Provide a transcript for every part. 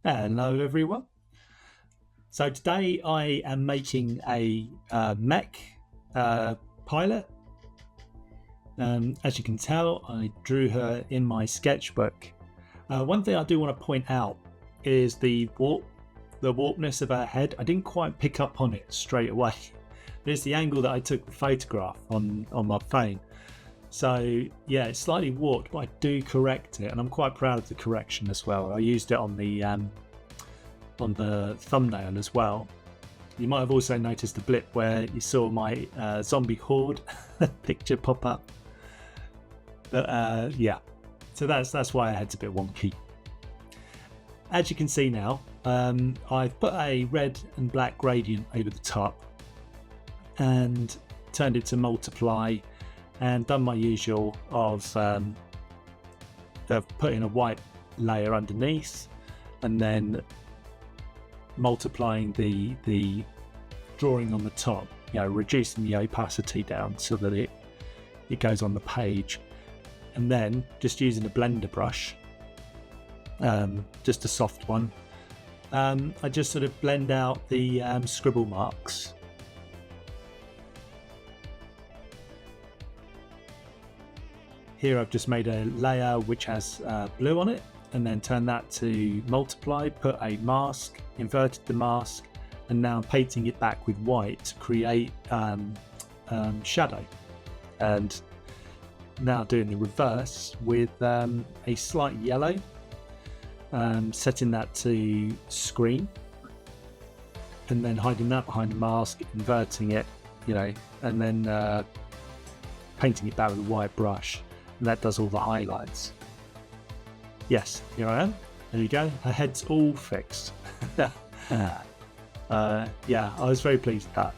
Hello everyone. So today I am making a mech pilot. As you can tell, I drew her in my sketchbook. One thing I do want to point out is the warpness of her head. I didn't quite pick up on it straight away. There's the angle that I took the photograph on my phone. So yeah, it's slightly warped, but I do correct it, and I'm quite proud of the correction as well. I used it on the thumbnail as well. You might have also noticed the blip where you saw my zombie horde picture pop up. But yeah, so that's why I had to be wonky. As you can see now, I've put a red and black gradient over the top and turned it to multiply, and done my usual of putting a white layer underneath and then multiplying the drawing on the top, reducing the opacity down so that it goes on the page, and then just using a blender brush, just a soft one, I just sort of blend out the scribble marks. Here I've just made a layer which has blue on it, and then turn that to multiply, put a mask, inverted the mask, and now I'm painting it back with white to create shadow. And now doing the reverse with a slight yellow, setting that to screen, and then hiding that behind the mask, inverting it, and then painting it back with a white brush. And that does all the highlights. Yes, here I am. There you go. Her head's all fixed. Yeah, I was very pleased with that,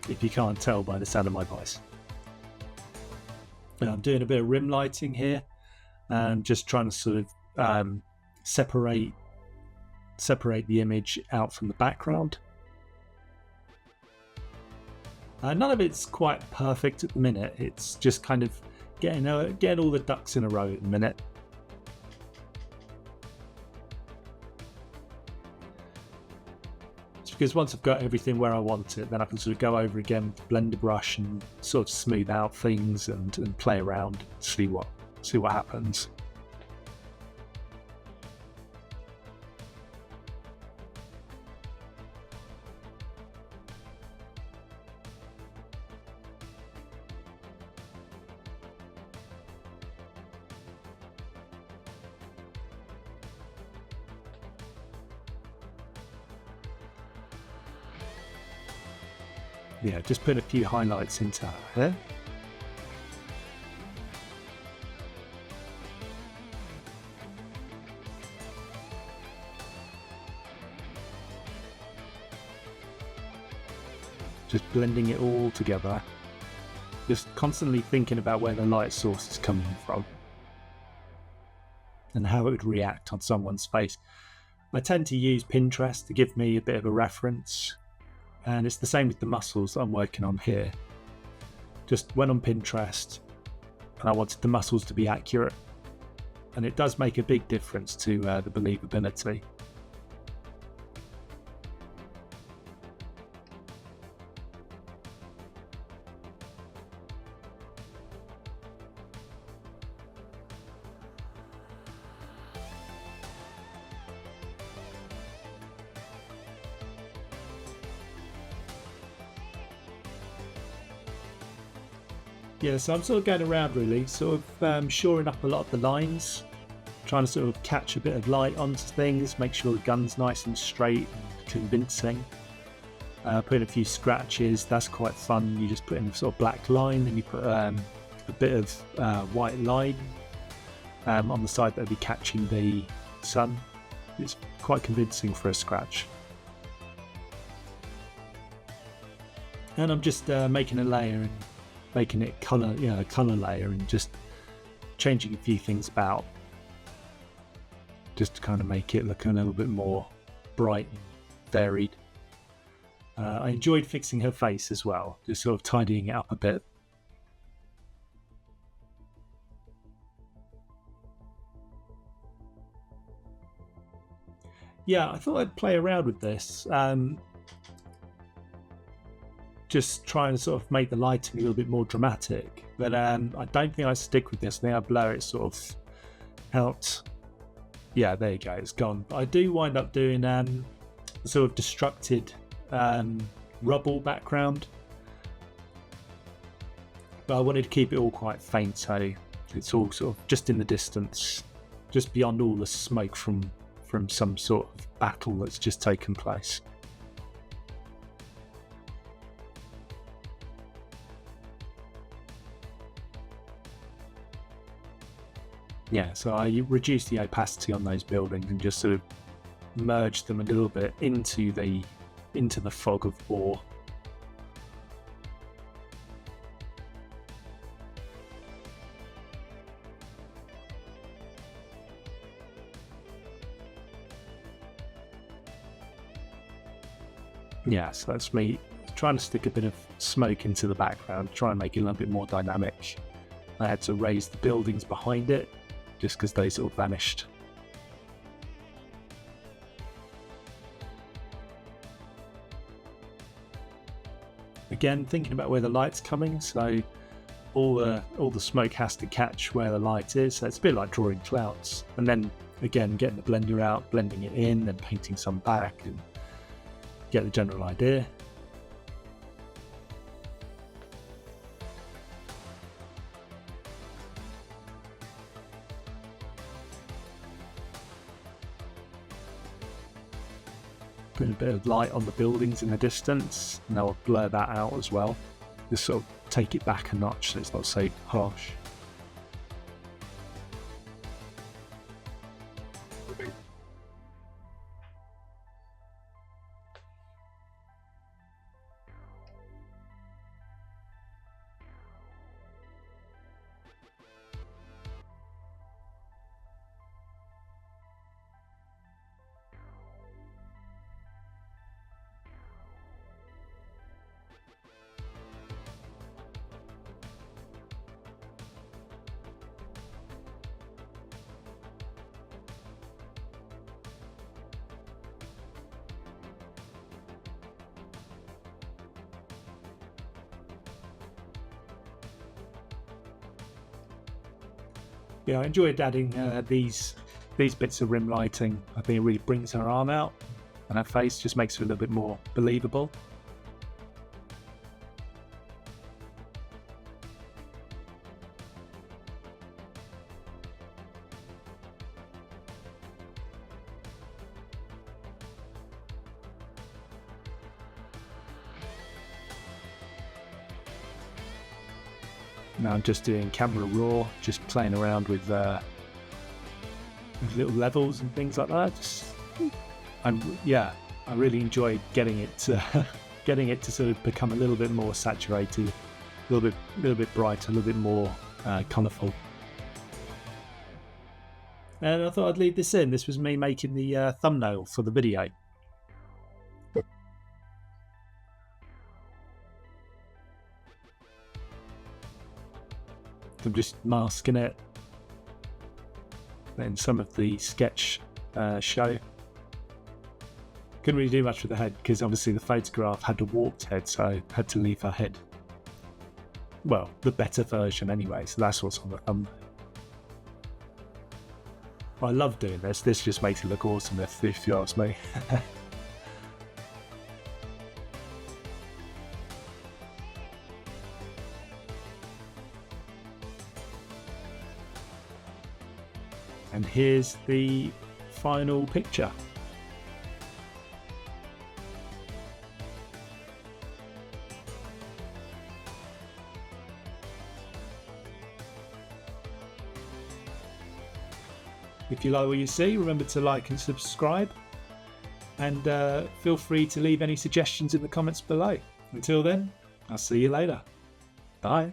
if you can't tell by the sound of my voice. I'm doing a bit of rim lighting here, and just trying to sort of separate the image out from the background. None of it's quite perfect at the minute. It's just kind of getting all the ducks in a row at the minute. It's because once I've got everything where I want it, then I can sort of go over again with the blender brush and sort of smooth out things and play around, and see what happens. Yeah, just put a few highlights into her hair. Just blending it all together. Just constantly thinking about where the light source is coming from and how it would react on someone's face. I tend to use Pinterest to give me a bit of a reference. And it's the same with the muscles that I'm working on here. Just went on Pinterest and I wanted the muscles to be accurate. And it does make a big difference to the believability. Yeah, so I'm sort of going around really, sort of shoring up a lot of the lines, trying to sort of catch a bit of light onto things, make sure the gun's nice and straight and convincing. Putting a few scratches, that's quite fun. You just put in a sort of black line, then you put a bit of white line on the side that'll be catching the sun. It's quite convincing for a scratch. And I'm just making a layer and making it colour, a colour layer, and just changing a few things about, just to kind of make it look a little bit more bright and varied. I enjoyed fixing her face as well, just sort of tidying it up a bit. yeah, I thought I'd play around with this. Just trying to sort of make the lighting a little bit more dramatic. But I don't think I stick with this. I think I blur it sort of out. Yeah, there you go, it's gone. I do wind up doing a sort of destructed rubble background. But I wanted to keep it all quite faint, so it's all sort of just in the distance, just beyond all the smoke from some sort of battle that's just taken place. Yeah, so I reduced the opacity on those buildings and just sort of merged them a little bit into the fog of war. Yeah, so that's me trying to stick a bit of smoke into the background, try and make it a little bit more dynamic. I had to raise the buildings behind it just because they sort of vanished. Again, thinking about where the light's coming, so all the smoke has to catch where the light is, so it's a bit like drawing clouds. And then again, getting the blender out, blending it in, and painting some back, and get the general idea. Putting a bit of light on the buildings in the distance, and I'll blur that out as well. Just sort of take it back a notch so it's not so harsh. Yeah, I enjoyed adding these bits of rim lighting. I think it really brings her arm out, and her face just makes her a little bit more believable. Now I'm just doing camera raw, just playing around with little levels and things like that. I really enjoyed getting it to sort of become a little bit more saturated, a little bit brighter, a little bit more colourful. And I thought I'd leave this in. This was me making the thumbnail for the video. I'm just masking it. Then some of the sketch show. Couldn't really do much with the head because obviously the photograph had a warped head, so I had to leave her head. Well, the better version anyway, so that's what's on the thumbnail. I love doing this. This just makes it look awesome if you ask me. And here's the final picture. If you like what you see, remember to like and subscribe, and feel free to leave any suggestions in the comments below. Until then, I'll see you later. Bye.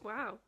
Wow.